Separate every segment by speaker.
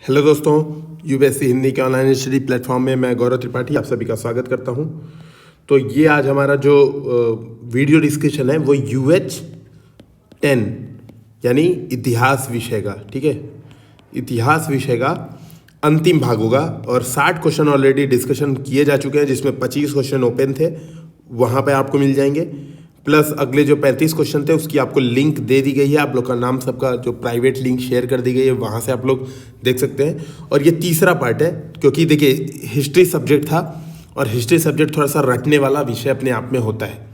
Speaker 1: Hello दोस्तों, UPSC Hindi के online study platform में मैं गौरव त्रिपाठी आप सभी का स्वागत करता हूं। तो ये आज हमारा जो वीडियो डिस्कशन है वो UH10 यानी इतिहास विषय का, ठीक है, इतिहास विषय का अंतिम भाग होगा। और 60 क्वेश्चन ऑलरेडी डिस्कशन किए जा चुके हैं, जिसमें 25 क्वेश्चन ओपन थे, वहाँ पे आपको मिल जाएंगे। प्लस अगले जो 35 क्वेश्चन थे उसकी आपको लिंक दे दी गई है, आप लोग का नाम सबका जो प्राइवेट लिंक शेयर कर दी गई है, वहाँ से आप लोग देख सकते हैं। और ये तीसरा पार्ट है, क्योंकि देखिए हिस्ट्री सब्जेक्ट था और हिस्ट्री सब्जेक्ट थोड़ा सा रटने वाला विषय अपने आप में होता है।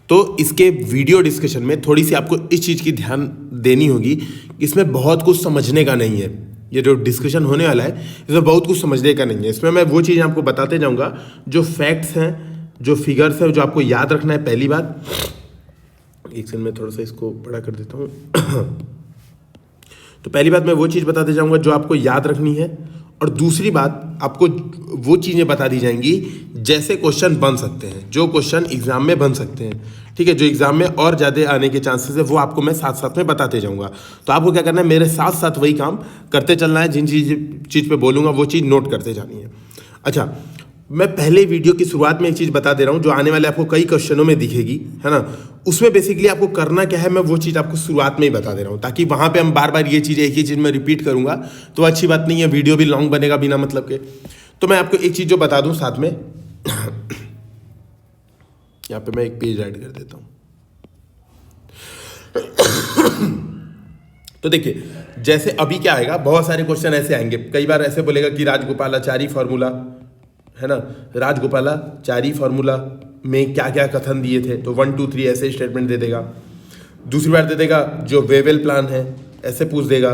Speaker 1: तो इसके वीडियो डिस्कशन में थोड़ी सी आपको इस चीज़ की ध्यान देनी होगी, इसमें बहुत कुछ समझने का नहीं है। ये जो डिस्कशन होने वाला है इसमें बहुत कुछ समझने का नहीं है। इसमें मैं वो चीज़ आपको बताते जाऊँगा, जो फैक्ट्स हैं, जो फिगर्स है, जो आपको याद रखना है। पहली बात, एक सेकंड में थोड़ा सा इसको बड़ा कर देता हूँ। तो पहली बात मैं वो चीज़ बताते जाऊँगा जो आपको याद रखनी है, और दूसरी बात आपको वो चीज़ें बता दी जाएंगी जैसे क्वेश्चन बन सकते हैं, जो क्वेश्चन एग्जाम में बन सकते हैं, ठीक है, जो एग्जाम में और ज़्यादा आने के चांसेस है, वो आपको मैं साथ साथ में बताते जाऊँगा। तो आपको क्या करना है, मेरे साथ साथ वही काम करते चलना है। जिन चीज़ पे बोलूँगा वो चीज़ नोट करते जानी है। अच्छा, मैं पहले वीडियो की शुरुआत में एक चीज़ बता दे रहा हूँ जो आने वाले आपको कई क्वेश्चनों में दिखेगी, है ना। उसमें बेसिकली आपको करना क्या है, मैं वो चीज़ आपको शुरुआत में ही बता दे रहा हूँ, ताकि वहाँ पे हम बार बार ये चीज़ एक ही चीज़ में रिपीट करूँगा तो अच्छी बात नहीं है, वीडियो भी लॉन्ग बनेगा बिना मतलब के। तो मैं आपको एक चीज़ जो बता दूँ साथ में, यहाँ पर मैं एक पेज ऐड कर देता हूँ। तो देखिए, जैसे अभी क्या आएगा, बहुत सारे क्वेश्चन ऐसे आएंगे। कई बार ऐसे बोलेगा कि राजगोपालाचारी फॉर्मूला, है ना, राजगोपालाचारी फॉर्मूला में क्या क्या कथन दिए थे, तो 1 2 3 ऐसे स्टेटमेंट दे देगा। दूसरी बार दे देगा जो वेवेल प्लान है, ऐसे पूछ देगा।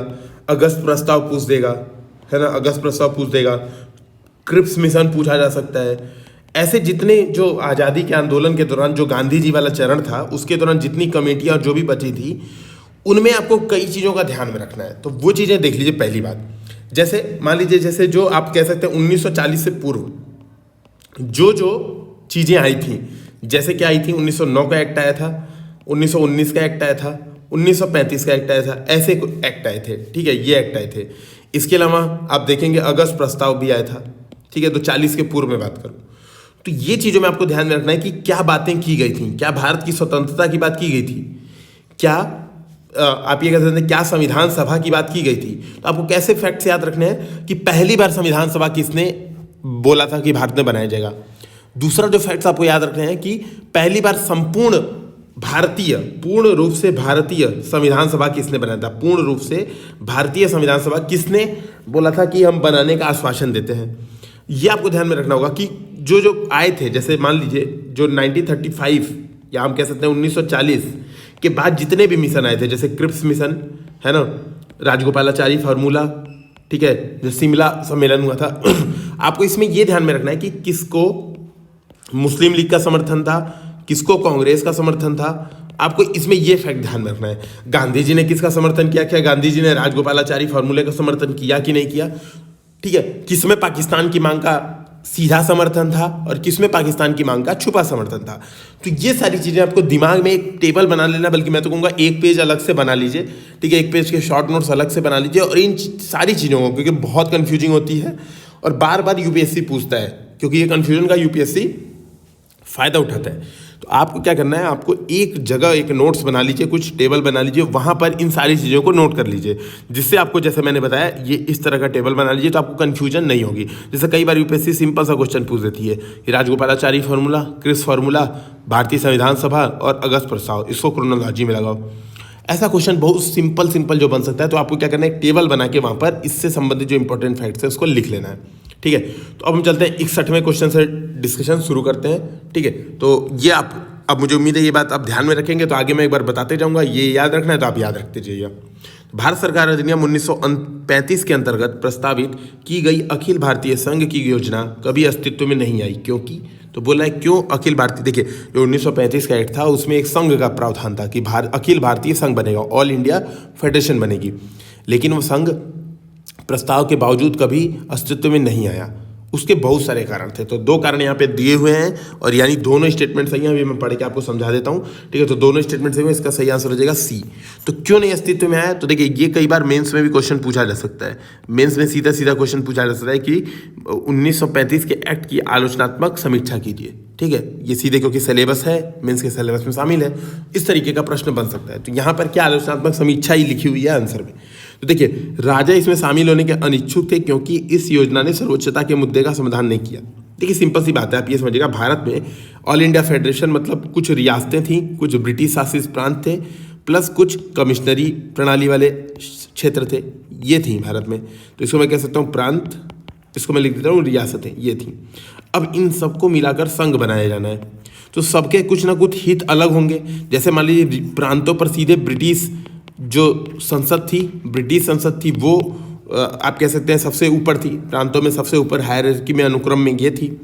Speaker 1: अगस्त प्रस्ताव पूछ देगा, है ना, अगस्त प्रस्ताव पूछ देगा। क्रिप्स मिशन पूछा जा सकता है। ऐसे जितने जो आज़ादी के आंदोलन के दौरान जो गांधी जी वाला चरण था, उसके दौरान जितनी कमेटियाँ जो भी बची थी, उनमें आपको कई चीज़ों का ध्यान में रखना है। तो वो चीज़ें देख लीजिए। पहली बात, जैसे मान लीजिए, जैसे जो आप कह सकते हैं 1940 से पूर्व जो चीज़ें आई थी, जैसे क्या आई थी, 1909 का एक्ट आया था, 1919 का एक्ट आया था, 1935 का एक्ट आया था, ऐसे एक्ट आए थे, ठीक है, ये एक्ट आए थे। इसके अलावा आप देखेंगे अगस्त प्रस्ताव भी आया था, ठीक है। तो 40 के पूर्व में बात करूँ तो ये चीज़ों में आपको ध्यान में रखना है कि क्या बातें की गई थी, क्या भारत की स्वतंत्रता की बात की गई थी, क्या आप ये कह सकते हैं क्या संविधान सभा की बात की गई थी। तो आपको कैसे फैक्ट्स याद रखने हैं कि पहली बार संविधान सभा किसने बोला था कि भारत में बनाया जाएगा। दूसरा जो फैक्ट्स आपको याद रखने हैं कि पहली बार संपूर्ण भारतीय, पूर्ण रूप से भारतीय संविधान सभा किसने बनाया था, पूर्ण रूप से भारतीय संविधान सभा किसने बोला था कि हम बनाने का आश्वासन देते हैं। ये आपको ध्यान में रखना होगा कि जो आए थे, जैसे मान लीजिए जो 1935 या हम कह सकते हैं 1940 के बाद जितने भी मिशन आए थे, जैसे क्रिप्स मिशन, है ना, राजगोपालाचारी फार्मूला, ठीक है, जो शिमला सम्मेलन हुआ था। आपको इसमें यह ध्यान में रखना है कि किसको मुस्लिम लीग का समर्थन था, किसको कांग्रेस का समर्थन था। आपको इसमें यह फैक्ट ध्यान में रखना है। गांधी जी ने किसका समर्थन किया, क्या गांधी जी ने राजगोपालाचारी फार्मूले का समर्थन किया कि नहीं किया, ठीक है। किसमें पाकिस्तान की मांग का सीधा समर्थन था और किसमें पाकिस्तान की मांग का छुपा समर्थन था। तो ये सारी चीज़ें आपको दिमाग में एक टेबल बना लेना, बल्कि मैं तो कहूँगा एक पेज अलग से बना लीजिए, ठीक है, एक पेज के शॉर्ट नोट्स अलग से बना लीजिए। और इन सारी चीज़ों को, क्योंकि बहुत कन्फ्यूजिंग होती है और बार बार यूपीएससी पूछता है, क्योंकि ये कन्फ्यूजन का यूपीएससी फ़ायदा उठाता है। तो आपको क्या करना है, आपको एक जगह एक नोट्स बना लीजिए, कुछ टेबल बना लीजिए, वहाँ पर इन सारी चीज़ों को नोट कर लीजिए, जिससे आपको, जैसे मैंने बताया, ये इस तरह का टेबल बना लीजिए तो आपको कन्फ्यूजन नहीं होगी। जैसे कई बार यूपीएससी सिंपल सा क्वेश्चन पूछ देती है कि राजगोपालाचारी फार्मूला, क्रिप्स फार्मूला, भारतीय संविधान सभा और अगस्त प्रस्ताव, इसको क्रोनोलॉजी में लगाओ। ऐसा क्वेश्चन बहुत सिंपल जो बन सकता है। तो आपको क्या करना है, एक टेबल बना के वहाँ पर इससे संबंधित जो इंपॉर्टेंट फैक्ट्स है उसको लिख लेना है, ठीक है। तो अब हम चलते हैं 61वें क्वेश्चन से डिस्कशन शुरू करते हैं, ठीक है। तो ये अब मुझे उम्मीद है ये बात आप ध्यान में रखेंगे, तो आगे मैं एक बार बताते जाऊँगा, ये याद रखना है तो आप याद रखते जाइए। भारत सरकार अधिनियम 1935 के अंतर्गत प्रस्तावित की गई अखिल भारतीय संघ की योजना कभी अस्तित्व में नहीं आई, क्योंकि, तो बोला है क्यों अखिल भारतीय। देखिए, जो 1935 का एक्ट था उसमें एक संघ का प्रावधान था कि अखिल भारतीय संघ बनेगा, ऑल इंडिया फेडरेशन बनेगी, लेकिन वो संघ प्रस्ताव के बावजूद कभी अस्तित्व में नहीं आया। उसके बहुत सारे कारण थे। तो 2 कारण यहाँ पे दिए हुए हैं और यानी दोनों स्टेटमेंट सही हैं। अभी मैं पढ़ के आपको समझा देता हूँ, ठीक है। तो दोनों स्टेटमेंट सही हैं, इसका सही आंसर हो जाएगा सी। तो क्यों नहीं अस्तित्व में आया? तो देखिए ये कई बार मेंस में भी क्वेश्चन पूछा जा सकता है। मेंस में सीधा सीधा क्वेश्चन पूछा जा सकता है कि 1935 के एक्ट की आलोचनात्मक समीक्षा कीजिए, ठीक है। ये सीधे क्योंकि सिलेबस है, मेंस के सिलेबस में शामिल है, इस तरीके का प्रश्न बन सकता है। तो यहाँ पर क्या आलोचनात्मक समीक्षा ही लिखी हुई है आंसर में। तो देखिए राजा इसमें शामिल होने के अनिच्छुक थे क्योंकि इस योजना ने सर्वोच्चता के मुद्दे का समाधान नहीं किया। देखिए सिंपल सी बात है, आप ये समझिएगा, भारत में ऑल इंडिया फेडरेशन मतलब कुछ रियासतें थीं, कुछ ब्रिटिश शासित प्रांत थे, प्लस कुछ कमिश्नरी प्रणाली वाले क्षेत्र थे, ये थी भारत में। तो इसको मैं कह सकता हूँ प्रांत, इसको मैं लिख देता हूँ रियासतें, ये थी। अब इन सबको मिलाकर संघ बनाया जाना है, तो सबके कुछ ना कुछ हित अलग होंगे। जैसे मान लीजिए प्रांतों पर सीधे ब्रिटिश जो संसद थी, ब्रिटिश संसद थी, वो आप कह सकते हैं सबसे ऊपर थी, प्रांतों में सबसे ऊपर हायरार्की में, अनुक्रम में ये थी।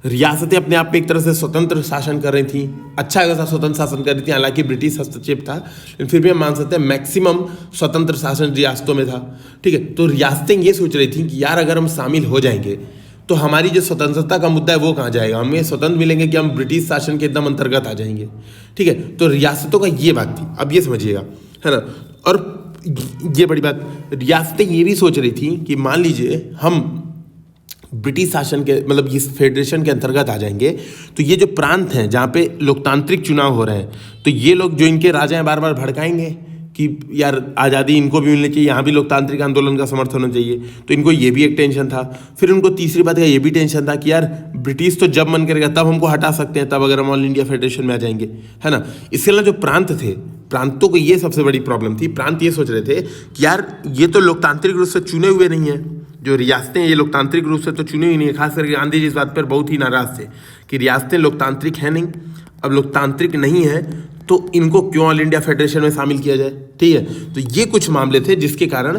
Speaker 1: रियासतें अपने आप में एक तरह से स्वतंत्र शासन कर रही थी, अच्छा खासा स्वतंत्र शासन कर रही थी, हालांकि ब्रिटिश हस्तक्षेप था, लेकिन फिर भी हम मान सकते हैं मैक्सिमम स्वतंत्र शासन रियासतों में था, ठीक है। तो रियासतें ये सोच रही थी कि यार अगर हम शामिल हो जाएंगे तो हमारी जो स्वतंत्रता का मुद्दा है वो कहाँ जाएगा, हमें स्वतंत्र मिलेंगे कि हम ब्रिटिश शासन के एकदम अंतर्गत आ जाएंगे, ठीक है। तो रियासतों का ये बात थी, अब ये समझिएगा, है ना। और ये बड़ी बात, रियासतें ये भी सोच रही थी कि मान लीजिए हम ब्रिटिश शासन के मतलब इस फेडरेशन के अंतर्गत आ जाएंगे तो ये जो प्रांत हैं जहाँ पे लोकतांत्रिक चुनाव हो रहे हैं, तो ये लोग जो इनके राजा हैं बार बार भड़काएंगे कि यार आज़ादी इनको भी मिलनी चाहिए, यहाँ भी लोकतांत्रिक आंदोलन का समर्थन होना चाहिए। तो इनको ये भी एक टेंशन था। फिर उनको तीसरी बात का ये भी टेंशन था कि यार ब्रिटिश तो जब मन करेगा तब हमको हटा सकते हैं, तब अगर हम ऑल इंडिया फेडरेशन में आ जाएंगे, है ना। इसके अलावा जो प्रांत थे, प्रांतों को ये सबसे बड़ी प्रॉब्लम थी। प्रांत ये सोच रहे थे कि यार ये तो लोकतांत्रिक रूप से चुने हुए नहीं है, जो रियासतें ये लोकतांत्रिक रूप से तो चुनी हुई नहीं है। खास करके गांधी जी इस बात पर बहुत ही नाराज थे कि रियासतें लोकतांत्रिक है नहीं, अब लोकतांत्रिक नहीं है तो इनको क्यों ऑल इंडिया फेडरेशन में शामिल किया जाए, ठीक है। तो ये कुछ मामले थे जिसके कारण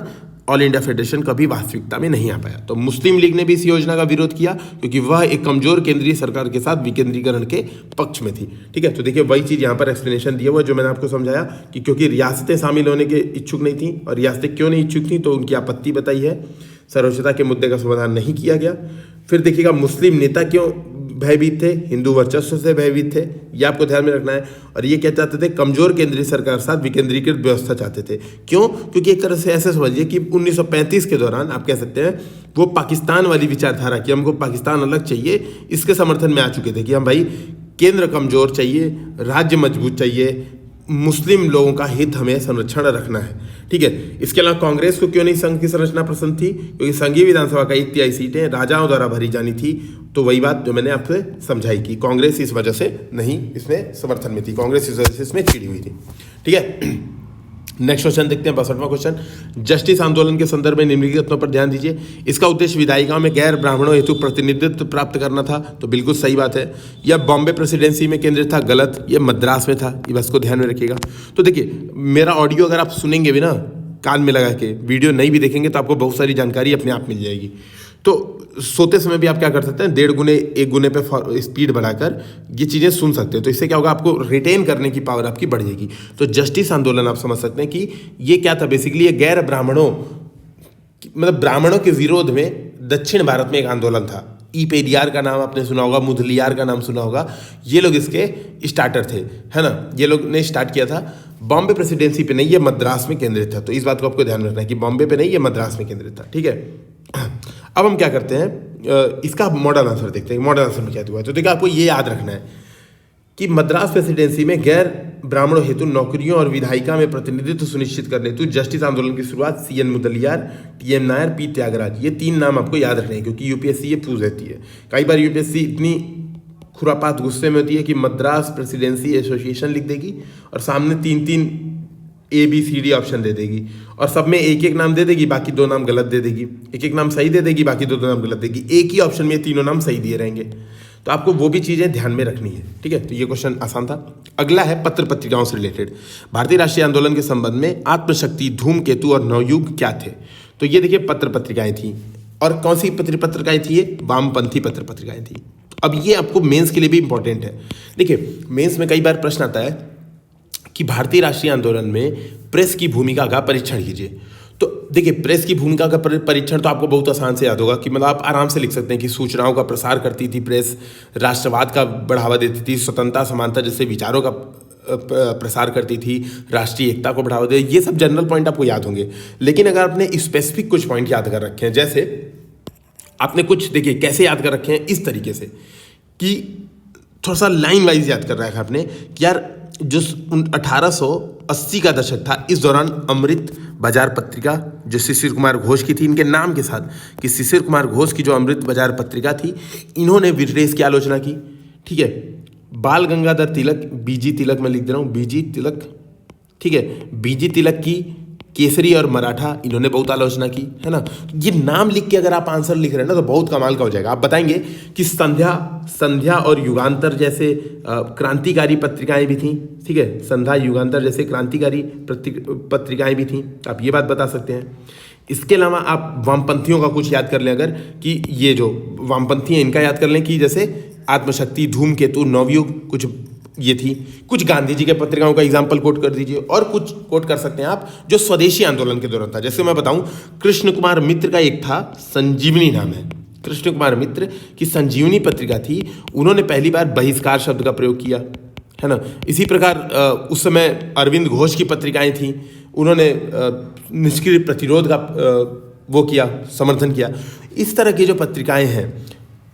Speaker 1: ऑल इंडिया फेडरेशन कभी वास्तविकता में नहीं आ पाया। तो मुस्लिम लीग ने भी इस योजना का विरोध किया क्योंकि वह एक कमजोर केंद्रीय सरकार के साथ विकेंद्रीकरण के पक्ष में थी, ठीक है। तो देखिए वही चीज़ यहाँ पर एक्सप्लेनेशन दिया हुआ जो मैंने आपको समझाया कि क्योंकि रियासतें शामिल होने के इच्छुक नहीं थी, और रियासतें क्यों नहीं इच्छुक थी तो उनकी आपत्ति बताई है, सर्वोच्चता के मुद्दे का समाधान नहीं किया गया। फिर देखिएगा मुस्लिम नेता क्यों भयभीत थे, हिंदू वर्चस्व से भयभीत थे, ये आपको ध्यान में रखना है। और ये क्या चाहते थे, कमजोर केंद्रीय सरकार साथ विकेंद्रीकृत व्यवस्था चाहते थे। क्यों? क्योंकि एक तरह से ऐसे समझिए कि 1935 के दौरान आप कह सकते हैं वो पाकिस्तान वाली विचारधारा कि हमको पाकिस्तान अलग चाहिए, इसके समर्थन में आ चुके थे कि हम भाई केंद्र कमजोर चाहिए, राज्य मजबूत चाहिए, मुस्लिम लोगों का हित हमें संरक्षण रखना है, ठीक है। इसके अलावा कांग्रेस को क्यों नहीं संघ की संरचना पसंद थी? क्योंकि संघीय विधानसभा का 23 सीटें राजाओं द्वारा भरी जानी थी। तो वही बात जो मैंने आपसे समझाई कि कांग्रेस इस वजह से नहीं इसमें समर्थन में थी, कांग्रेस इस वजह से इसमें चिड़ी हुई थी, ठीक है। नेक्स्ट क्वेश्चन देखते हैं, 62वां क्वेश्चन। जस्टिस आंदोलन के संदर्भ में निम्नलिखित तथ्यों पर ध्यान दीजिए। इसका उद्देश्य विधायिकाओं में गैर ब्राह्मणों हेतु प्रतिनिधित्व प्राप्त करना था, तो बिल्कुल सही बात है। यह बॉम्बे प्रेसिडेंसी में केंद्रित था, गलत, यह मद्रास में था, ये बस को ध्यान में रखिएगा। तो देखिए मेरा ऑडियो अगर आप सुनेंगे भी ना कान में लगा के, वीडियो नहीं भी देखेंगे तो आपको बहुत सारी जानकारी अपने आप मिल जाएगी। तो सोते समय भी आप क्या कर सकते हैं, 1.5 गुने 1 गुने पे स्पीड बढ़ाकर ये चीज़ें सुन सकते हैं। तो इससे क्या होगा, आपको रिटेन करने की पावर आपकी बढ़ जाएगी। तो जस्टिस आंदोलन आप समझ सकते हैं कि ये क्या था, बेसिकली ये गैर ब्राह्मणों मतलब ब्राह्मणों के विरोध में दक्षिण भारत में एक आंदोलन था। ई पेरियार का नाम आपने सुना होगा, मुदलियार का नाम सुना होगा, ये लोग इसके स्टार्टर थे, है ना। ये लोग ने स्टार्ट किया था। बॉम्बे प्रेसिडेंसी पे नहीं, ये मद्रास में केंद्रित था। तो इस बात को आपको ध्यान रखना है कि बॉम्बे पे नहीं, ये मद्रास में केंद्रित था, ठीक है। अब हम क्या करते हैं, इसका मॉडल आंसर देखते हैं, मॉडल आंसर में क्या हुआ है। तो देखिए आपको ये याद रखना है कि मद्रास प्रेसिडेंसी में गैर ब्राह्मणों हेतु नौकरियों और विधायिका में प्रतिनिधित्व सुनिश्चित करने हेतु जस्टिस आंदोलन की शुरुआत CN Mudaliar, TM Nair, P Tyagaraja, ये 3 नाम आपको याद रखने हैं क्योंकि यूपीएससी ये पूछ देती है। कई बार यूपीएससी इतनी खुरापात गुस्से में होती है कि मद्रास प्रेसिडेंसी एसोसिएशन लिख देगी और सामने 3-3 ABCD ऑप्शन दे देगी और सब में एक नाम दे देगी, बाकी 2 नाम गलत दे देगी, एक नाम सही दे देगी, बाकी 2 नाम गलत देगी। एक ही ऑप्शन में 3 नाम सही दिए रहेंगे। तो आपको वो भी चीज़ें ध्यान में रखनी है, ठीक है। तो ये क्वेश्चन आसान था। अगला है पत्र पत्रिकाओं से रिलेटेड। भारतीय राष्ट्रीय आंदोलन के संबंध में आत्मशक्ति, धूमकेतु और नवयुग क्या थे? तो ये देखिए पत्र पत्रिकाएं थी। और कौन सी पत्र पत्रिकाएं थी? ये वामपंथी पत्र पत्रिकाएं थी। अब ये आपको मेंस के लिए भी इंपॉर्टेंट है। देखिए मेंस में कई बार प्रश्न आता है कि भारतीय राष्ट्रीय आंदोलन में प्रेस की भूमिका का परीक्षण कीजिए। तो देखिए, प्रेस की भूमिका का परीक्षण तो आपको बहुत आसान से याद होगा कि मतलब आप आराम से लिख सकते हैं कि सूचनाओं का प्रसार करती थी प्रेस, राष्ट्रवाद का बढ़ावा देती थी, स्वतंत्रता समानता जैसे विचारों का प्रसार करती थी, राष्ट्रीय एकता को बढ़ावा दे, ये सब जनरल पॉइंट आपको याद होंगे। लेकिन अगर आपने स्पेसिफिक कुछ पॉइंट याद कर रखे हैं, जैसे आपने कुछ, देखिए कैसे याद कर रखे हैं, इस तरीके से कि थोड़ा सा लाइन वाइज याद कर रखा है आपने कि यार जो 1880 का दशक था, इस दौरान अमृत बाजार पत्रिका जो शिशिर कुमार घोष की थी, इनके नाम के साथ कि शिशिर कुमार घोष की जो अमृत बाजार पत्रिका थी, इन्होंने विदेश की आलोचना की। ठीक है, बाल गंगाधर तिलक, बीजी तिलक मैं लिख दे रहा हूँ, बीजी तिलक, ठीक है, बीजी तिलक की केसरी और मराठा, इन्होंने बहुत आलोचना की, है ना। ये नाम लिख के अगर आप आंसर लिख रहे हैं ना तो बहुत कमाल का हो जाएगा। आप बताएंगे कि संध्या और युगांतर जैसे क्रांतिकारी पत्रिकाएं भी थीं, ठीक है, संध्या युगांतर जैसे क्रांतिकारी पत्रिकाएं भी थीं, आप ये बात बता सकते हैं। इसके अलावा आप वामपंथियों का कुछ याद कर लें अगर, कि ये जो वामपंथी हैं इनका याद कर लें कि जैसे आत्मशक्ति, धूमकेतु, नवयुग, कुछ ये थी। कुछ गांधी जी के पत्रिकाओं का एग्जाम्पल कोट कर दीजिए, और कुछ कोट कर सकते हैं आप जो स्वदेशी आंदोलन के दौरान था। जैसे मैं बताऊं, कृष्ण कुमार मित्र का एक था, संजीवनी नाम है, कृष्ण कुमार मित्र की संजीवनी पत्रिका थी, उन्होंने पहली बार बहिष्कार शब्द का प्रयोग किया, है ना। इसी प्रकार उस समय अरविंद घोष की पत्रिकाएं थीं, उन्होंने निष्क्रिय प्रतिरोध का वो किया, समर्थन किया। इस तरह की जो पत्रिकाएं हैं,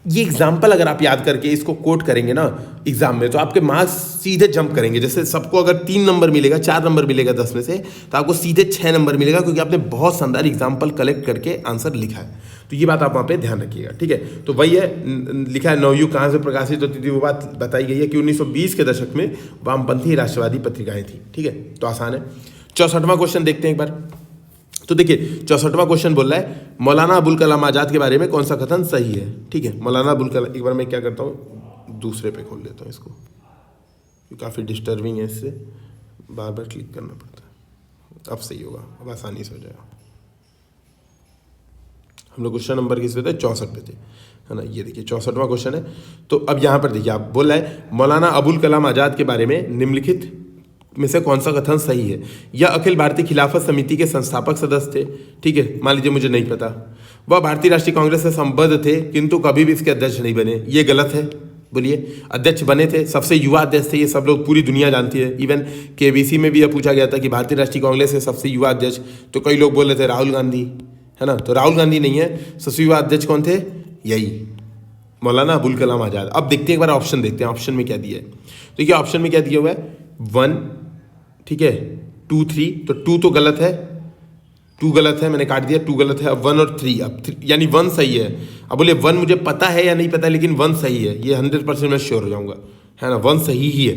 Speaker 1: ये एग्जाम्पल अगर आप याद करके इसको कोट करेंगे ना एग्जाम में, तो आपके मार्क्स सीधे जंप करेंगे। जैसे सबको अगर 3 नंबर मिलेगा, 4 नंबर मिलेगा 10 में से, तो आपको सीधे 6 नंबर मिलेगा, क्योंकि आपने बहुत शानदार एग्जाम्पल कलेक्ट करके आंसर लिखा है। तो ये बात आप वहाँ पे ध्यान रखिएगा, ठीक है। तो वही है, लिखा है नवयुग कहाँ से प्रकाशित होती थी, वो बात बताई गई है कि 1920 के दशक में वामपंथी राष्ट्रवादी पत्रिकाएं थी, ठीक है। तो आसान है। 64वां क्वेश्चन देखते हैं एक बार। तो देखिए 64वां क्वेश्चन बोल रहा है, मौलाना अबुल कलाम आज़ाद के बारे में कौन सा कथन सही है, ठीक है। मौलाना अबुल कलाम, एक बार मैं क्या करता हूँ, दूसरे पे खोल लेता हूँ इसको, काफ़ी डिस्टर्बिंग है, इससे बार बार क्लिक करना पड़ता है। अब सही होगा, अब आसानी से हो जाएगा। हम लोग क्वेश्चन नंबर किस पे थे, 64 पे थे, है ना। ये देखिए 64वां क्वेश्चन है। तो अब यहाँ पर देखिए, आप बोल रहा है मौलाना अबुल कलाम आज़ाद के बारे में निम्नलिखित में से कौन सा कथन सही है। यह अखिल भारतीय खिलाफत समिति के संस्थापक सदस्य थे, ठीक है, मान लीजिए मुझे नहीं पता। वह भारतीय राष्ट्रीय कांग्रेस से संबद्ध थे, किंतु कभी भी इसके अध्यक्ष नहीं बने, ये गलत है। बोलिए, अध्यक्ष बने थे, सबसे युवा अध्यक्ष थे, ये सब लोग, पूरी दुनिया जानती है। इवन KBC में भी यह पूछा गया था कि भारतीय राष्ट्रीय कांग्रेस के सबसे युवा अध्यक्ष, तो कई लोग बोल रहे थे राहुल गांधी, है ना। तो राहुल गांधी नहीं है, सबसे युवा अध्यक्ष कौन थे, यही मौलाना अबुल कलाम आज़ाद। अब देखते हैं एक बार ऑप्शन, देखते हैं ऑप्शन में क्या दिया है। देखिए ऑप्शन में क्या दिया हुआ है, 1, ठीक है, 2, 3, तो 2 तो गलत है, 2 गलत है, मैंने काट दिया, 2 गलत है। अब 1 और 3, अब यानी 1 सही है। अब बोले 1 मुझे पता है या नहीं पता, लेकिन 1 सही है, ये 100% मैं श्योर हो जाऊंगा, है ना, 1 सही ही है।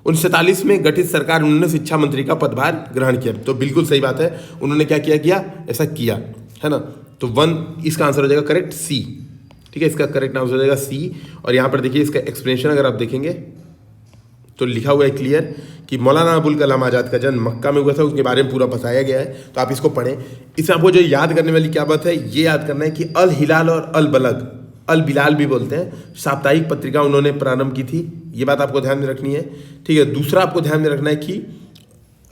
Speaker 1: 1947 में गठित सरकार, उन्होंने शिक्षा मंत्री का पदभार ग्रहण किया, तो बिल्कुल सही बात है, उन्होंने क्या किया, ऐसा किया, है ना। तो 1 इसका आंसर हो जाएगा करेक्ट, C, ठीक है, इसका करेक्ट आंसर हो जाएगा C। और यहाँ पर देखिए इसका एक्सप्लेनेशन अगर आप देखेंगे तो लिखा हुआ है क्लियर कि मौलाना अबुल कलाम आज़ाद का जन्म मक्का में हुआ था, उसके बारे में पूरा बताया गया है, तो आप इसको पढ़ें। इसमें आपको जो याद करने वाली क्या बात है, ये याद करना है कि अल हिलाल और अल बलग, अल बिलाल भी बोलते हैं, साप्ताहिक पत्रिका उन्होंने प्रारंभ की थी, ये बात आपको ध्यान में रखनी है, ठीक है। दूसरा आपको ध्यान में रखना है कि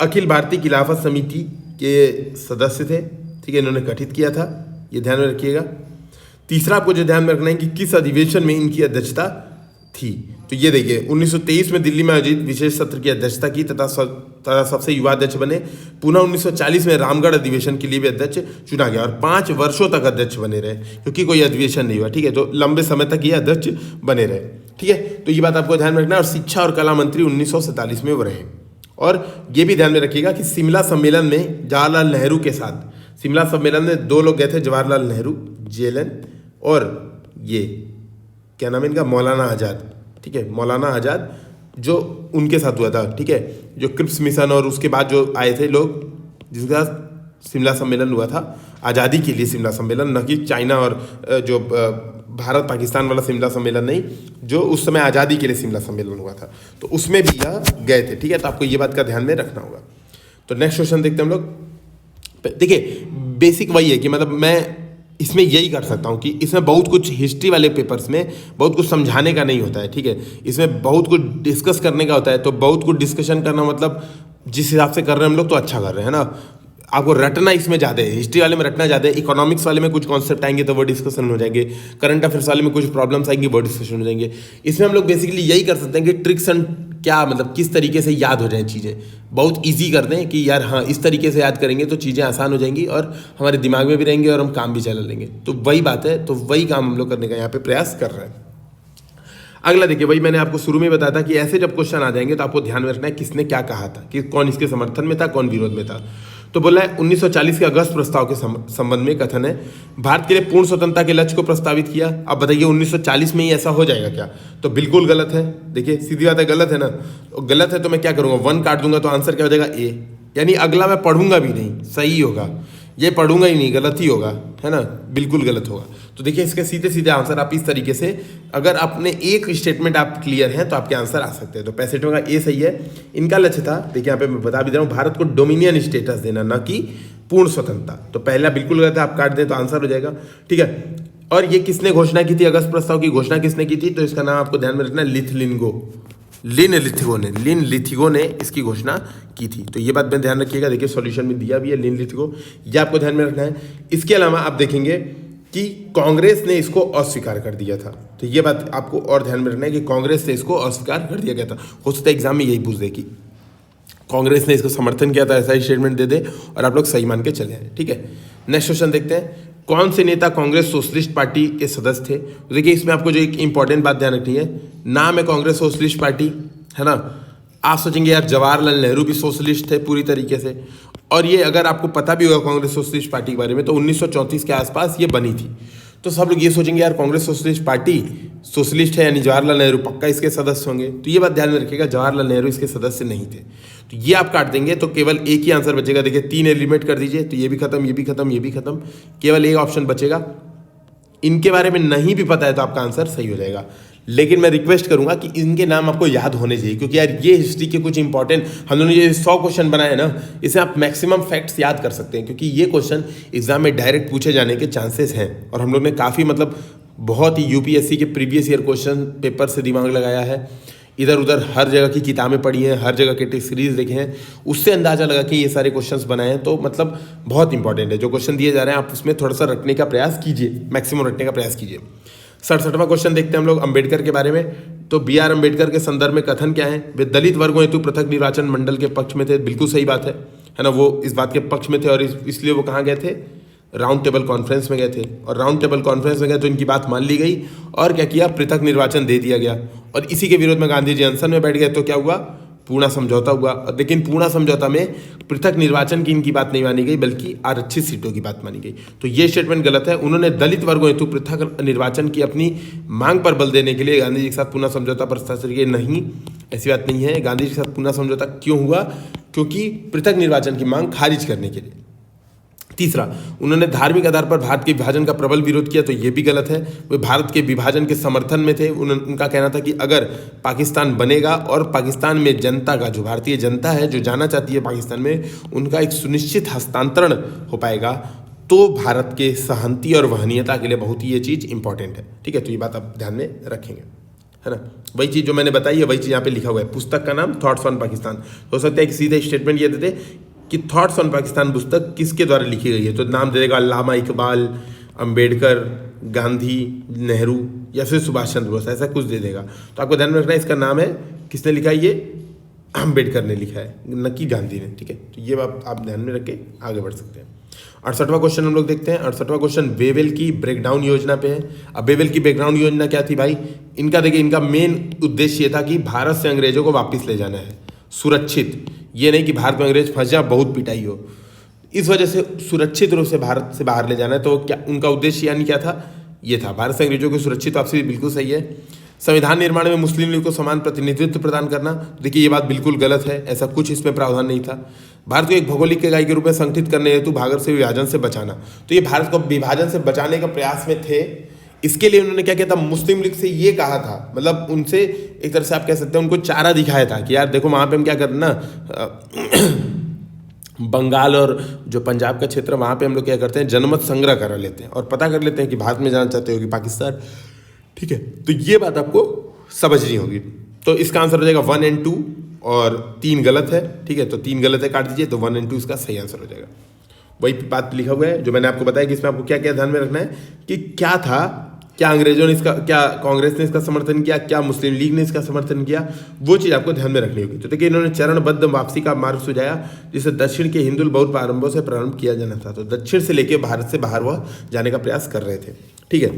Speaker 1: अखिल भारतीय खिलाफत समिति के सदस्य थे, ठीक है, इन्होंने गठित किया था, ये ध्यान में रखिएगा। तीसरा आपको जो ध्यान में रखना है कि किस अधिवेशन में इनकी अध्यक्षता थी, तो ये देखिए 1923 में दिल्ली में आयोजित विशेष सत्र की अध्यक्षता की तथा सबसे युवा अध्यक्ष बने। पुनः 1940 में रामगढ़ अधिवेशन के लिए भी अध्यक्ष चुना गया और 5 वर्षों तक अध्यक्ष बने रहे, क्योंकि कोई अधिवेशन नहीं हुआ, ठीक है, तो लंबे समय तक ये अध्यक्ष बने रहे, ठीक है। तो ये बात आपको ध्यान में रखना है। और शिक्षा और कला मंत्री 1947 में वो रहे। और ये भी ध्यान में रखिएगा कि शिमला सम्मेलन में जवाहरलाल नेहरू के साथ, शिमला सम्मेलन में 2 लोग गए थे, जवाहरलाल नेहरू JLN, और ये क्या नाम है इनका, मौलाना आज़ाद, ठीक है, मौलाना आज़ाद जो उनके साथ हुआ था, ठीक है, जो क्रिप्स मिशन और उसके बाद जो आए थे लोग, जिसका शिमला सम्मेलन हुआ था आज़ादी के लिए, शिमला सम्मेलन, न कि चाइना और जो भारत पाकिस्तान वाला शिमला सम्मेलन नहीं, जो उस समय आज़ादी के लिए शिमला सम्मेलन हुआ था, तो उसमें भी यह गए थे, ठीक है। तो आपको ये बात का ध्यान में रखना होगा। तो नेक्स्ट क्वेश्चन देखते हैं हम लोग। देखिए बेसिक वही है कि मतलब मैं इसमें यही कर सकता हूँ कि इसमें बहुत कुछ हिस्ट्री वाले पेपर्स में बहुत कुछ समझाने का नहीं होता है, ठीक है, इसमें बहुत कुछ डिस्कस करने का होता है। तो बहुत कुछ डिस्कशन करना मतलब जिस हिसाब से कर रहे हैं हम लोग तो अच्छा कर रहे हैं ना। आपको रटना इसमें ज़्यादा है, हिस्ट्री वाले में रटना ज़्यादा है, इकोनॉमिक्स वाले में कुछ कॉन्सेप्ट आएंगे तो वो डिस्कशन हो जाएंगे, करंट अफेयर्स वाले में कुछ प्रॉब्लम्स आएंगी वो डिस्कशन हो जाएंगे। इसमें हम लोग बेसिकली यही कर सकते हैं कि ट्रिक्स एंड क्या मतलब किस तरीके से याद हो जाए चीज़ें, बहुत ईजी कर दें कि यार हाँ इस तरीके से याद करेंगे तो चीज़ें आसान हो जाएंगी और हमारे दिमाग में भी रहेंगे और हम काम भी चला लेंगे। तो वही बात है, तो वही काम हम लोग करने का यहाँ पे प्रयास कर रहे हैं। अगला देखिए, वही मैंने आपको शुरू में बताया था कि ऐसे जब क्वेश्चन आ जाएंगे तो आपको ध्यान में रखना है किसने क्या कहा था, कि कौन इसके समर्थन में था कौन विरोध में था। तो बोला है 1940 के अगस्त प्रस्ताव के संबंध में कथन है, भारत के लिए पूर्ण स्वतंत्रता के लक्ष्य को प्रस्तावित किया। अब बताइए 1940 में ही ऐसा हो जाएगा क्या? तो बिल्कुल गलत है। देखिए सीधी बात है, गलत है ना, तो गलत है तो मैं क्या करूँगा, 1 काट दूंगा तो आंसर क्या हो जाएगा ए, यानी अगला मैं पढ़ूंगा भी नहीं, सही होगा, ये पढ़ूंगा ही नहीं, गलत ही होगा, है ना, बिल्कुल गलत होगा। तो देखिए इसके सीधे सीधे आंसर आप इस तरीके से, अगर आपने एक स्टेटमेंट आप क्लियर हैं तो आपके आंसर आ सकते हैं। तो 65 का ए सही है। इनका लक्ष्य था, देखिए यहाँ पे मैं बता भी दे रहा हूँ, भारत को डोमिनियन स्टेटस देना, न कि पूर्ण स्वतंत्रता। तो पहला बिल्कुल गलत है, आप काट दें तो आंसर हो जाएगा, ठीक है। और ये किसने घोषणा की थी, अगस्त प्रस्ताव की घोषणा किसने की थी? तो इसका नाम आपको ध्यान में रखना है, लिन लिथिगो ने इसकी घोषणा की थी। तो ये बात में ध्यान रखिएगा, देखिए सॉल्यूशन में दिया भी है लिन लिथिगो, ये आपको ध्यान में रखना है। इसके अलावा आप देखेंगे कि कांग्रेस ने इसको अस्वीकार कर दिया था, तो ये बात आपको और ध्यान में रखना है कि कांग्रेस ने इसको अस्वीकार कर दिया गया था। हो सकता है एग्जाम में यही पूछ दे कि कांग्रेस ने इसको समर्थन किया था, ऐसा ही स्टेटमेंट दे दे और आप लोग सही मान के चले आए, ठीक है। नेक्स्ट क्वेश्चन देखते हैं, कौन से नेता कांग्रेस सोशलिस्ट पार्टी के सदस्य थे? तो देखिए इसमें आपको जो एक इंपॉर्टेंट बात ध्यान रखनी है, नाम है कांग्रेस सोशलिस्ट पार्टी, है ना। आप सोचेंगे यार जवाहरलाल नेहरू भी सोशलिस्ट थे पूरी तरीके से, और ये अगर आपको पता भी होगा कांग्रेस सोशलिस्ट पार्टी के बारे में तो 1934 के आसपास ये बनी थी। तो सब लोग ये सोचेंगे यार कांग्रेस सोशलिस्ट पार्टी सोशलिस्ट है यानी जवाहरलाल नेहरू पक्का इसके सदस्य होंगे। तो ये बात ध्यान में रखिएगा, जवाहरलाल नेहरू इसके सदस्य नहीं थे। तो ये आप काट देंगे तो केवल एक ही आंसर बचेगा। देखिए 3 एलिमिनेट कर दीजिए तो ये भी खत्म, ये भी खत्म, ये भी खत्म, केवल एक ऑप्शन बचेगा। इनके बारे में नहीं भी पता है तो आपका आंसर सही हो जाएगा। लेकिन मैं रिक्वेस्ट करूंगा कि इनके नाम आपको याद होने चाहिए, क्योंकि यार ये हिस्ट्री के कुछ इंपॉर्टेंट, हम लोगों ने ये 100 क्वेश्चन बनाए ना, इसे आप मैक्सिमम फैक्ट्स याद कर सकते हैं, क्योंकि ये क्वेश्चन एग्जाम में डायरेक्ट पूछे जाने के चांसेस हैं। और हम लोग ने काफ़ी मतलब बहुत ही यूपीएससी के प्रीवियस ईयर क्वेश्चन पेपर से दिमाग लगाया है, इधर उधर हर जगह की किताबें पढ़ी हैं, हर जगह के टेस्ट सीरीज देखे हैं, उससे अंदाजा लगा कि ये सारे क्वेश्चंस बनाए हैं। तो मतलब बहुत इंपॉर्टेंट है, जो क्वेश्चन दिए जा रहे हैं आप उसमें थोड़ा सा रखने का प्रयास कीजिए, मैक्सिमम रखने का प्रयास कीजिए। 67वां क्वेश्चन देखते हैं हम लोग अम्बेडकर के बारे में। तो बी आर अम्बेडकर के संदर्भ में कथन क्या है? वे दलित वर्गों हेतु पृथक निर्वाचन मंडल के पक्ष में थे। बिल्कुल सही बात है ना, वो इस बात के पक्ष में थे और इसलिए वो कहाँ गए थे? राउंड टेबल कॉन्फ्रेंस में गए थे, और राउंड टेबल कॉन्फ्रेंस में गए तो इनकी बात मान ली गई और क्या किया? पृथक निर्वाचन दे दिया गया। और इसी के विरोध में गांधी जी अनशन में बैठ गए, तो क्या हुआ? पूर्णा समझौता हुआ। लेकिन पूर्णा समझौता में पृथक निर्वाचन की इनकी बात नहीं मानी गई, बल्कि आरक्षित सीटों की बात मानी गई। तो ये स्टेटमेंट गलत है। उन्होंने दलित वर्गों हेतु पृथक निर्वाचन की अपनी मांग पर बल देने के लिए गांधी जी के साथ पूर्णा समझौता पर हस्ताक्षर किए। नहीं, ऐसी बात नहीं है। गांधी जी के साथ पूर्णा समझौता क्यों हुआ? क्योंकि पृथक निर्वाचन की मांग खारिज करने के लिए। तीसरा, उन्होंने धार्मिक आधार पर भारत के विभाजन का प्रबल विरोध किया, तो ये भी गलत है। वे भारत के विभाजन के समर्थन में थे। उनका कहना था कि अगर पाकिस्तान बनेगा और पाकिस्तान में जनता का, जो भारतीय जनता है जो जाना चाहती है पाकिस्तान में, उनका एक सुनिश्चित हस्तांतरण हो पाएगा, तो भारत के सहंति और वहनीयता के लिए बहुत ही ये चीज़ इंपॉर्टेंट है। ठीक है, तो ये बात आप ध्यान में रखेंगे, है ना। वही चीज़ जो मैंने बताई है वही चीज़ यहाँ पे लिखा हुआ है। पुस्तक का नाम थॉट्स ऑन पाकिस्तान। हो सकता है कि सीधे स्टेटमेंट ये देते कि थॉट्स ऑन पाकिस्तान पुस्तक किसके द्वारा लिखी गई है, तो नाम दे देगा अल्लामा इकबाल, अंबेडकर, गांधी, नेहरू या फिर सुभाष चंद्र बोस, ऐसा कुछ दे देगा। तो आपको ध्यान में रखना है इसका नाम है, किसने लिखा है? ये अंबेडकर ने लिखा है, न कि गांधी ने। ठीक है, तो ये बात आप ध्यान में रख के आगे बढ़ सकते हैं। 68वां क्वेश्चन हम लोग देखते हैं। 68वां क्वेश्चन बेवेल की ब्रेकडाउन योजना पे है। अब बेवेल की ब्रेकडाउन योजना क्या थी भाई? इनका देखिए, इनका मेन उद्देश्य ये था कि भारत से अंग्रेजों को वापस ले जाना है सुरक्षित, ये नहीं कि भारत में अंग्रेज फंस जाए, बहुत पिटाई हो। इस वजह से सुरक्षित रूप से भारत से बाहर ले जाना है। तो क्या उनका उद्देश्य यानी क्या था? ये था भारत से अंग्रेजों की सुरक्षित वापसी। बिल्कुल सही है। संविधान निर्माण में मुस्लिम लीग को समान प्रतिनिधित्व प्रदान करना, देखिए ये बात बिल्कुल गलत है, ऐसा कुछ इसमें प्रावधान नहीं था। भारत को एक भौगोलिक इकाई के रूप में संगठित करने हेतु भारत से विभाजन से बचाना, तो ये भारत को विभाजन से बचाने का प्रयास में थे। इसके लिए उन्होंने क्या किया था? मुस्लिम लीग से ये कहा था, मतलब उनसे एक तरह से आप कह सकते हैं उनको चारा दिखाया था कि यार देखो वहाँ पे हम क्या करना, बंगाल और जो पंजाब का क्षेत्र वहाँ पे हम लोग क्या करते हैं, जनमत संग्रह करा लेते हैं और पता कर लेते हैं कि भारत में जाना चाहते हो कि पाकिस्तान। ठीक है, तो ये बात आपको समझनी होगी। तो इसका आंसर हो जाएगा 1 और 2 और 3 गलत है। ठीक है, तो 3 गलत है, काट दीजिए, तो 1 और 2 इसका सही आंसर हो जाएगा। वही बात लिखा हुआ है जो मैंने आपको बताया कि इसमें आपको क्या क्या ध्यान में रखना है कि क्या था, क्या अंग्रेजों ने इसका, क्या कांग्रेस ने इसका समर्थन किया, क्या मुस्लिम लीग ने इसका समर्थन किया, वो चीज़ आपको ध्यान में रखनी होगी। तो देखिए इन्होंने चरणबद्ध वापसी का मार्ग सुझाया जिसे दक्षिण के हिंदू बहुत प्रारंभों से प्रारंभ किया जाना था। तो दक्षिण से लेकर भारत से बाहर वह जाने का प्रयास कर रहे थे। ठीक है,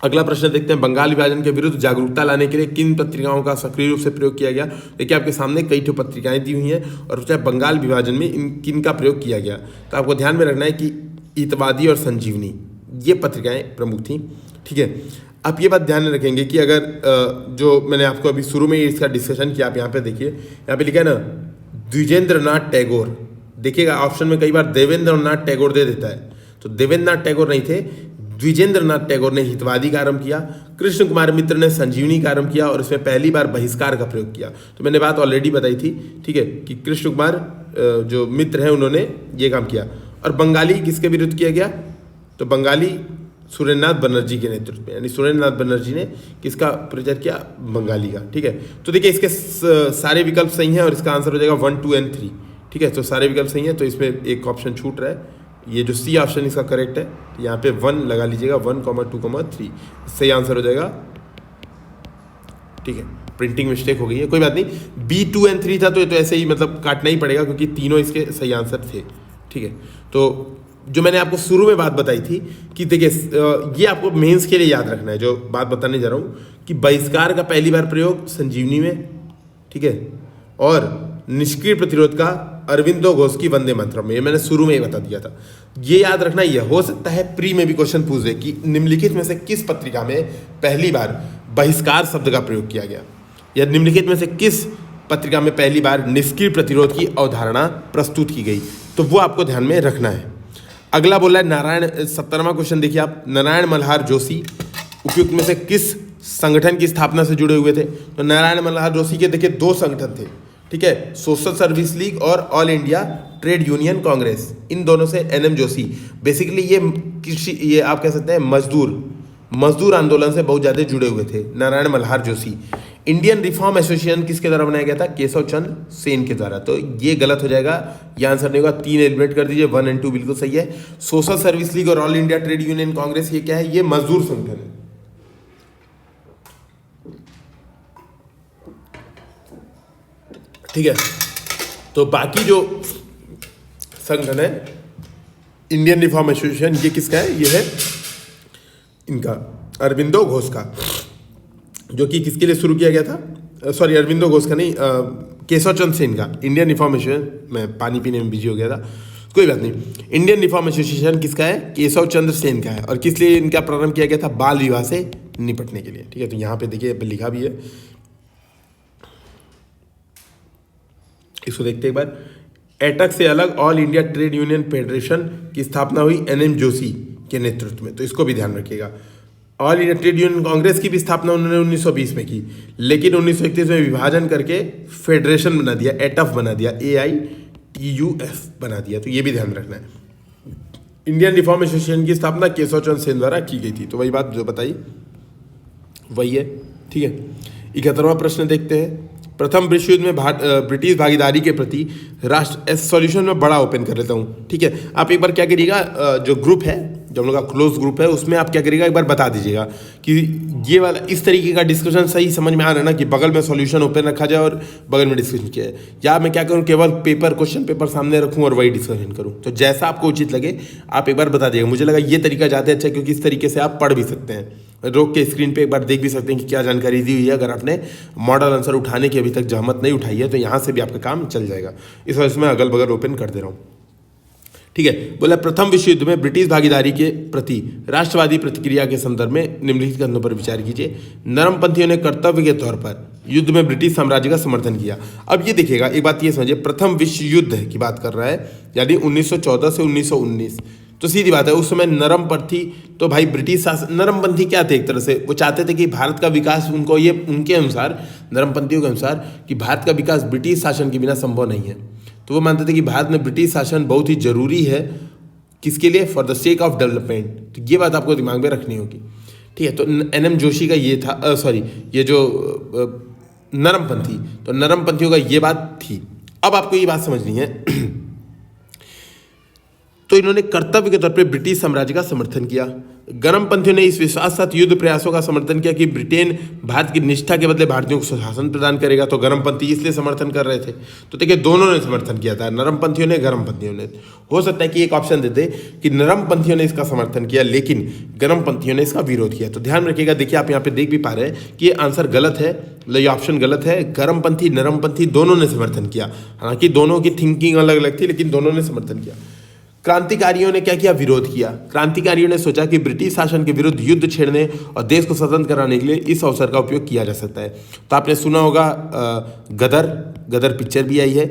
Speaker 1: अगला प्रश्न देखते हैं, बंगाल विभाजन के विरुद्ध जागरूकता लाने के लिए किन पत्रिकाओं का सक्रिय रूप से प्रयोग किया गया। देखिए आपके सामने कई ठो पत्रिकाएं दी हुई हैं और चाहे बंगाल विभाजन में किन का प्रयोग किया गया। तो आपको ध्यान में रखना है कि हितवादी और संजीवनी ये पत्रिकाएं प्रमुख थी। ठीक है, आप ये बात ध्यान में रखेंगे कि अगर जो मैंने आपको अभी शुरू में इसका डिस्कशन किया, आप यहाँ पे देखिए, यहाँ पे लिखा है ना द्विजेंद्र नाथ टैगोर। देखिएगा ऑप्शन में कई बार देवेंद्र नाथ टैगोर दे देता है, तो देवेंद्र नाथ टैगोर नहीं थे, द्विजेंद्र नाथ टैगोर ने हितवादी का आरंभ किया, कृष्ण कुमार मित्र ने संजीवनी का आरंभ किया और इसमें पहली बार बहिष्कार का प्रयोग किया। तो मैंने बात ऑलरेडी बताई थी, ठीक है, कि कृष्ण कुमार जो मित्र हैं उन्होंने ये काम किया। और बंगाली किसके विरुद्ध किया गया, तो बंगाली सुरेंद्रनाथ बनर्जी के नेतृत्व में, यानी सुरेंद्रनाथ बनर्जी ने किसका प्रचार किया, बंगाली का। ठीक है, तो देखिए इसके सारे विकल्प सही हैं और इसका आंसर हो जाएगा 1, 2 और 3। ठीक है, तो सारे विकल्प सही हैं, तो इसमें एक ऑप्शन छूट रहा है, ये जो सी ऑप्शन इसका करेक्ट है। तो यहाँ पे 1 लगा लीजिएगा, 1, 2, 3 सही आंसर हो जाएगा। ठीक है, प्रिंटिंग मिस्टेक हो गई है, कोई बात नहीं। B, 2 और 3 था तो ये तो ऐसे ही मतलब काटना ही पड़ेगा क्योंकि तीनों इसके सही आंसर थे। ठीक है, तो जो मैंने आपको शुरू में बात बताई थी कि देखिए ये आपको मेंस के लिए याद रखना है, जो बात बताने जा रहा हूँ कि बहिष्कार का पहली बार प्रयोग संजीवनी में, ठीक है, और निष्क्रिय प्रतिरोध का अरविंदो घोष की वंदे मातरम में, ये मैंने शुरू में ही बता दिया था। ये याद रखना, यह हो सकता है प्री में भी क्वेश्चन पूछ दे कि निम्नलिखित में से किस पत्रिका में पहली बार बहिष्कार शब्द का प्रयोग किया गया, या निम्नलिखित में से किस पत्रिका में पहली बार निष्क्रिय प्रतिरोध की अवधारणा प्रस्तुत की गई, तो वो आपको ध्यान में रखना है। अगला बोला है नारायण, 17वां क्वेश्चन देखिए आप, नारायण मल्हार जोशी उपयुक्त में से किस संगठन की स्थापना से जुड़े हुए थे। तो नारायण मल्हार जोशी के देखिए 2 संगठन थे, ठीक है, सोशल सर्विस लीग और all India trade union congress, इन दोनों से NM जोशी बेसिकली ये कृषि, ये आप कह सकते हैं मजदूर आंदोलन से बहुत ज़्यादा जुड़े हुए थे Narayan Malhar Joshi. Indian reform association किसके द्वारा बनाया गया था, केशव चंद्र सेन के द्वारा। तो ये गलत हो जाएगा, ये आंसर नहीं होगा, 3 एलिमिनेट कर दीजिए, 1 और 2 बिल्कुल सही है। सोशल सर्विस लीग और all India trade union Congress ये क्या है, ये मजदूर संगठन है। ठीक है, तो बाकी जो संगठन है इंडियन रिफॉर्म एसोसिएशन, ये किसका है, ये है इनका अरविंदो घोष का, जो कि किसके लिए शुरू किया गया था, सॉरी अरविंदो घोष का नहीं, केशव चंद्र सेन का। इंडियन रिफॉर्म एसोसिएशन, मैं पानी पीने में बिजी हो गया था, कोई बात नहीं। इंडियन रिफॉर्म एसोसिएशन किसका है, केशव चंद्र सेन का है, और किस लिए इनका प्रारंभ किया गया था, बाल विवाह से निपटने के लिए। ठीक है, तो यहाँ पे देखिए लिखा भी है, इसको देखते एक बार। एटक से अलग all India trade union federation की स्थापना हुई NM जोशी के नेतृत्व में, तो इसको भी ध्यान रखिएगा। All India trade union Congress की भी स्थापना उन्होंने 1920 में की, लेकिन 1931 में विभाजन करके फेडरेशन बना दिया, एटफ बना दिया, AITUF बना दिया, तो ये भी ध्यान रखना है। इंडियन रिफॉर्म एसोसिएशन की स्थापना केशव चंद्र सेन द्वारा की गई थी, तो वही बात जो बताई वही है। ठीक है, 71वां प्रश्न देखते हैं। प्रथम विश्व युद्ध में ब्रिटिश भागीदारी के प्रति राष्ट्र, सॉल्यूशन में बड़ा ओपन कर लेता हूँ। ठीक है, आप एक बार क्या करिएगा, जो ग्रुप है, जो हम लोग का क्लोज ग्रुप है, उसमें आप क्या करिएगा, एक बार बता दीजिएगा कि ये वाला इस तरीके का डिस्कशन सही समझ में आ रहा है ना, कि बगल में सॉल्यूशन ओपन रखा जाए और बगल में डिस्कशन किया है, या मैं क्या करूँ, केवल क्वेश्चन पेपर सामने रखूँ और वही डिस्कशन करूँ। तो जैसा आपको उचित लगे आप एक बार बता दीजिएगा। मुझे लगा ये तरीका ज़्यादा अच्छा है, क्योंकि इस तरीके से आप पढ़ भी सकते हैं, रोक के स्क्रीन पे एक बार देख भी सकते हैं कि क्या जानकारी दी हुई है। अगर आपने मॉडल आंसर उठाने की अभी तक जहमत नहीं उठाई है, तो यहाँ से भी आपका काम चल जाएगा। इस वजह से मैं अगल बगल ओपन कर दे रहा हूँ। ठीक है, बोला प्रथम विश्व युद्ध में ब्रिटिश भागीदारी के प्रति राष्ट्रवादी प्रतिक्रिया के संदर्भ में निम्नलिखित कथनों पर विचार कीजिए। नरमपंथियों ने कर्तव्य के तौर पर युद्ध में ब्रिटिश साम्राज्य का समर्थन किया। अब ये देखिएगा, एक बात ये समझिए, प्रथम विश्व युद्ध की बात कर रहा है, यानी 1914 से 1919, तो सीधी बात है उस समय नरमपंथी, तो भाई ब्रिटिश शासन, नरमपंथी क्या थे, एक तरह से वो चाहते थे कि भारत का विकास, उनको ये उनके अनुसार, नरमपंथियों के अनुसार, कि भारत का विकास ब्रिटिश शासन के बिना संभव नहीं है। तो वो मानते थे कि भारत में ब्रिटिश शासन बहुत ही जरूरी है, किसके लिए, for the sake of development. तो ये बात आपको दिमाग में रखनी होगी। ठीक है, तो NM जोशी का ये था, सॉरी ये जो नरमपंथी, तो नरमपंथियों का ये बात थी। अब आपको ये बात समझनी है तो इन्होंने कर्तव्य के तौर पर ब्रिटिश साम्राज्य का समर्थन किया। गर्मपंथियों ने इस विश्वास साथ युद्ध प्रयासों का समर्थन किया कि ब्रिटेन भारत की निष्ठा के बदले भारतीयों को शासन प्रदान करेगा। तो गर्मपंथी इसलिए समर्थन कर रहे थे। तो देखिए दोनों ने समर्थन किया था, नरमपंथियों ने, गर्मपंथियों ने। हो सकता है कि एक ऑप्शन देते कि नरमपंथियों ने इसका समर्थन किया लेकिन गर्मपंथियों ने इसका विरोध किया। तो ध्यान रखिएगा, देखिए आप यहाँ पे देख भी पा रहे हैं कि ये आंसर गलत है, मतलब ये ऑप्शन गलत है। गर्मपंथी नरमपंथी दोनों ने समर्थन किया, हालांकि दोनों की थिंकिंग अलग अलग थी लेकिन दोनों ने समर्थन किया। क्रांतिकारियों ने क्या किया? विरोध किया। क्रांतिकारियों ने सोचा कि ब्रिटिश शासन के विरुद्ध युद्ध छेड़ने और देश को स्वतंत्र कराने के लिए इस अवसर का उपयोग किया जा सकता है। तो आपने सुना होगा गदर पिक्चर भी आई है,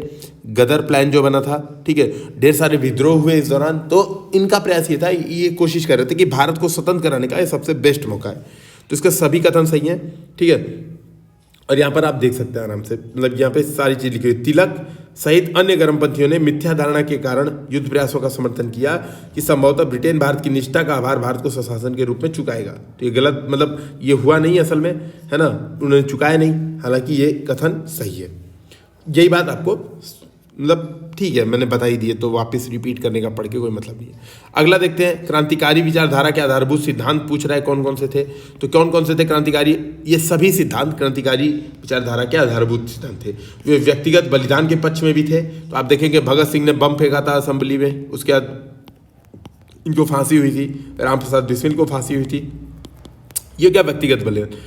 Speaker 1: गदर प्लान जो बना था, ठीक है, ढेर सारे विद्रोह हुए इस दौरान। तो इनका प्रयास ये था, ये कोशिश कर रहे थे कि भारत को स्वतंत्र कराने का ये सबसे बेस्ट मौका है। तो इसका सभी कथन सही है, ठीक है। और यहाँ पर आप देख सकते हैं आराम से, मतलब यहाँ पे सारी चीज लिखी हुई। तिलक सहित अन्य गर्मपंथियों ने मिथ्या धारणा के कारण युद्ध प्रयासों का समर्थन किया कि संभवतः ब्रिटेन भारत की निष्ठा का आभार भारत को स्वशासन के रूप में चुकाएगा। तो ये गलत, मतलब ये हुआ नहीं असल में, है ना, उन्होंने चुकाया नहीं, हालांकि ये कथन सही है। यही बात आपको, मतलब ठीक है, मैंने बता ही दिए तो वापस रिपीट करने का पढ़ के कोई मतलब नहीं है। अगला देखते हैं, क्रांतिकारी विचारधारा के आधारभूत सिद्धांत पूछ रहा है कौन कौन से थे। तो कौन कौन से थे क्रांतिकारी? ये सभी सिद्धांत क्रांतिकारी विचारधारा के आधारभूत सिद्धांत थे। वे व्यक्तिगत बलिदान के पक्ष में भी थे। तो आप देखेंगे भगत सिंह ने बम फेंका था असेंबली में, उसके बाद इनको फांसी हुई थी, राम प्रसाद बिस्मिल को फांसी हुई थी। ये क्या व्यक्तिगत बलिदान?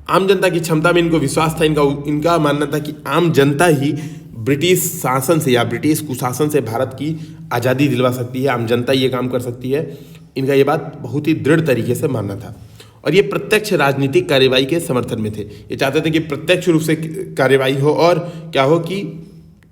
Speaker 1: आम जनता की क्षमता में इनको विश्वास था। इनका मानना था कि आम जनता ही ब्रिटिश शासन से या ब्रिटिश कुशासन से भारत की आज़ादी दिलवा सकती है, आम जनता ये काम कर सकती है। इनका ये बात बहुत ही दृढ़ तरीके से मानना था। और ये प्रत्यक्ष राजनीतिक कार्यवाही के समर्थन में थे। ये चाहते थे कि प्रत्यक्ष रूप से कार्यवाही हो और क्या हो कि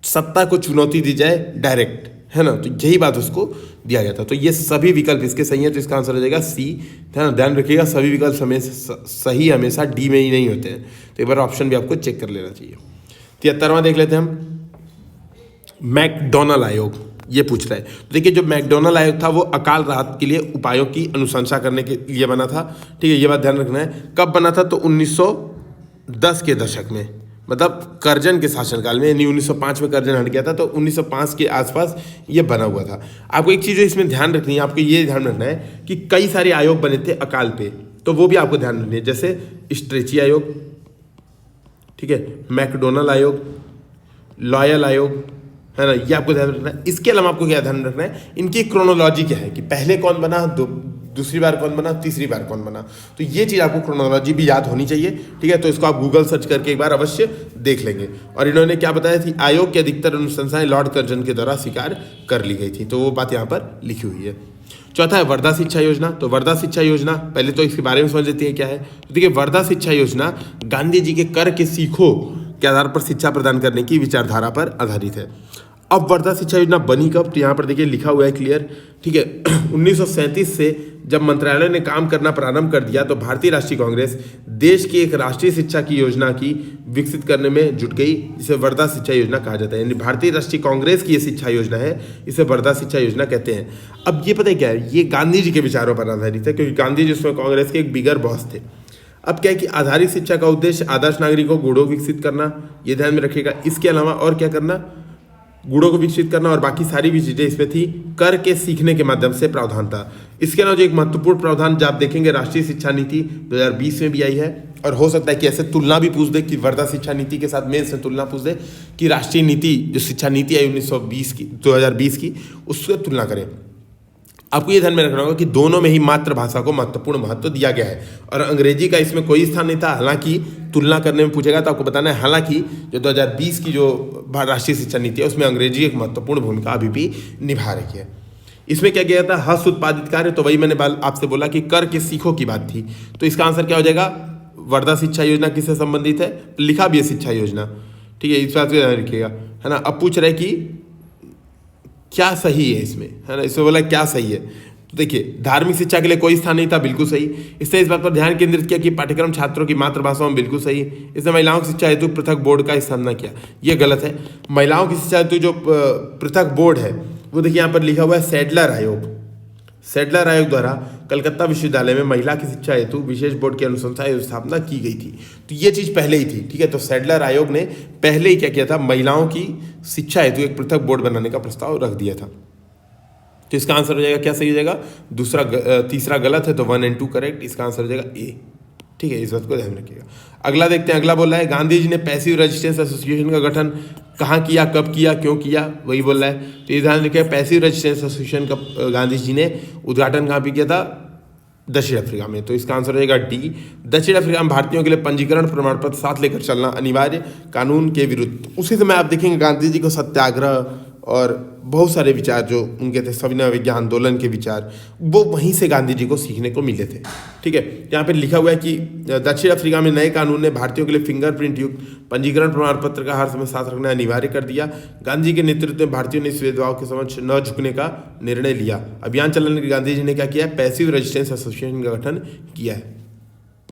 Speaker 1: सत्ता को चुनौती दी जाए डायरेक्ट, है ना। तो यही बात उसको दिया गया था। तो ये सभी विकल्प इसके सही है, तो इसका आंसर हो जाएगा सी। ध्यान रखिएगा, सभी विकल्प सही हमेशा डी में ही नहीं होते हैं। तो एक बार ऑप्शन भी आपको चेक कर लेना चाहिए। 73वां देख लेते हैं हम, मैकडॉनल्ड आयोग ये पूछ रहा है। तो देखिए जो मैकडॉनल्ड आयोग था वो अकाल राहत के लिए उपायों की अनुशंसा करने के लिए बना था, ठीक है, ये बात ध्यान रखना है। कब बना था? तो 1910 के दशक में, मतलब कर्जन के शासनकाल में, यानी 1905 में कर्जन हट गया था, तो 1905 के आसपास ये बना हुआ था। आपको एक चीज़ जो इसमें ध्यान रखनी है, आपको ये ध्यान रखना है कि कई सारे आयोग बने थे अकाल पे, तो वो भी आपको ध्यान रखनी है, जैसे स्ट्रेची आयोग, ठीक है, मैकडॉनल्ड आयोग, लॉयल आयोग, है ना, ये आपको ध्यान रखना है। इसके अलावा आपको क्या ध्यान रखना है, इनकी क्रोनोलॉजी क्या है कि पहले कौन बना, दूसरी बार कौन बना, तीसरी बार कौन बना। तो ये चीज़ आपको क्रोनोलॉजी भी याद होनी चाहिए, ठीक है। तो इसको आप गूगल सर्च करके एक बार अवश्य देख लेंगे। और इन्होंने क्या बताया थी, आयोग की अधिकतर अनुशंसाएं लॉर्ड कर्जन के द्वारा स्वीकार कर ली गई थी, तो वो बात यहाँ पर लिखी हुई है। चौथा है वर्धा शिक्षा योजना। तो वर्धा शिक्षा योजना, पहले तो इसके बारे में समझ लेते हैं क्या है। तो देखिए वर्धा शिक्षा योजना गांधी जी के कर के सीखो के आधार पर शिक्षा प्रदान करने की विचारधारा पर आधारित है। अब वर्धा शिक्षा योजना बनी कब? तो यहाँ पर देखिए लिखा हुआ है क्लियर, ठीक है। 1937 से जब मंत्रालय ने काम करना प्रारंभ कर दिया तो भारतीय राष्ट्रीय कांग्रेस देश की एक राष्ट्रीय शिक्षा की योजना की विकसित करने में जुट गई, जिसे वर्धा शिक्षा योजना कहा जाता है। यानी भारतीय राष्ट्रीय कांग्रेस की ये शिक्षा योजना है, इसे वर्धा शिक्षा योजना कहते हैं। अब ये पता है क्या है, ये गांधी जी के विचारों पर आधारित है, क्योंकि गांधी जी उसमें कांग्रेस के एक बिगर बॉस थे। अब क्या है कि आधारित शिक्षा का उद्देश्य आदर्श नागरिकों को गुणों विकसित करना, ये ध्यान में रखिएगा। इसके अलावा और क्या करना, गुणों को विकसित करना, और बाकी सारी भी चीज़ें इसमें थी। कर के सीखने के माध्यम से प्रावधान था। इसके अलावा जो एक महत्वपूर्ण प्रावधान जो आप देखेंगे, राष्ट्रीय शिक्षा नीति 2020 में भी आई है। और हो सकता है कि ऐसे तुलना भी पूछ दे कि वर्धा शिक्षा नीति के साथ मेंस में तुलना पूछ दे कि राष्ट्रीय नीति जो शिक्षा नीति आई 2020 की उससे तुलना करें। आपको ये ध्यान में रखना होगा कि दोनों में ही मातृभाषा को महत्वपूर्ण महत्व दिया गया है, और अंग्रेजी का इसमें कोई स्थान नहीं था। हालांकि तुलना करने में पूछेगा तो आपको बताना है, हालांकि जो 2020 की जो राष्ट्रीय शिक्षा नीति है उसमें अंग्रेजी एक महत्वपूर्ण भूमिका अभी भी निभा रही है। इसमें क्या किया था, हस्त उत्पादित कार्य, तो वही मैंने आपसे बोला कि कर के सीखो की बात थी। तो इसका आंसर क्या हो जाएगा, वर्धा शिक्षा योजना किससे संबंधित है, लिखा भी है शिक्षा योजना, ठीक है, इस बात को ध्यान रखिएगा, है ना। अब पूछ रहे कि क्या सही है इसमें, है ना, इसमें बोला क्या सही है। तो देखिए धार्मिक शिक्षा के लिए कोई स्थान नहीं था, बिल्कुल सही। इसने इस बात पर ध्यान केंद्रित किया कि पाठ्यक्रम छात्रों की मातृभाषा में, बिल्कुल सही। इसने महिलाओं की शिक्षा हेतु पृथक बोर्ड का स्थापना किया, यह गलत है। महिलाओं की शिक्षा हेतु जो पृथक बोर्ड है वो देखिए यहाँ पर लिखा हुआ है सैडलर आयोग। सैडलर आयोग द्वारा कलकत्ता विश्वविद्यालय में महिला की शिक्षा हेतु विशेष बोर्ड की अनुशंसा एवं स्थापना की गई थी। तो ये चीज़ पहले ही थी, ठीक है। तो सैडलर आयोग ने पहले ही क्या किया था, महिलाओं की शिक्षा हेतु एक पृथक बोर्ड बनाने का प्रस्ताव रख दिया था। तो इसका आंसर हो जाएगा, क्या सही हो जाएगा, तीसरा गलत है तो 1 और 2 करेक्ट, इसका आंसर हो जाएगा ए। ठीक है, इस बात को ध्यान रखिएगा। अगला देखते हैं, अगला बोल रहा है गांधी जी ने पैसिव रेजिस्टेंस एसोसिएशन का गठन कहाँ किया, कब किया, क्यों किया, वही बोल रहा है। तो ये ध्यान रखिएगा, पैसिव रेजिस्टेंस एसोसिएशन का गांधी जी ने उद्घाटन कहाँ पे किया था, दक्षिण अफ्रीका में। तो इसका आंसर हो जाएगा डी। दक्षिण अफ्रीका में भारतीयों के लिए पंजीकरण प्रमाण पत्र साथ लेकर चलना अनिवार्य, कानून के विरुद्ध। उसी समय आप देखेंगे गांधी जी को सत्याग्रह और बहुत सारे विचार जो उनके थे, सविनय अवज्ञा आंदोलन के विचार, वो वहीं से गांधी जी को सीखने को मिले थे। ठीक है, यहाँ पे लिखा हुआ है कि दक्षिण अफ्रीका में नए कानून ने भारतीयों के लिए फिंगरप्रिंट युक्त पंजीकरण प्रमाण पत्र का हर समय साथ रखना अनिवार्य कर दिया। गांधी के नेतृत्व में भारतीयों ने इस भेदभाव के समक्ष न झुकने का निर्णय लिया। अभियान चलाने के गांधी जी ने क्या किया, पैसिव रेजिस्टेंस एसोसिएशन का गठन किया है।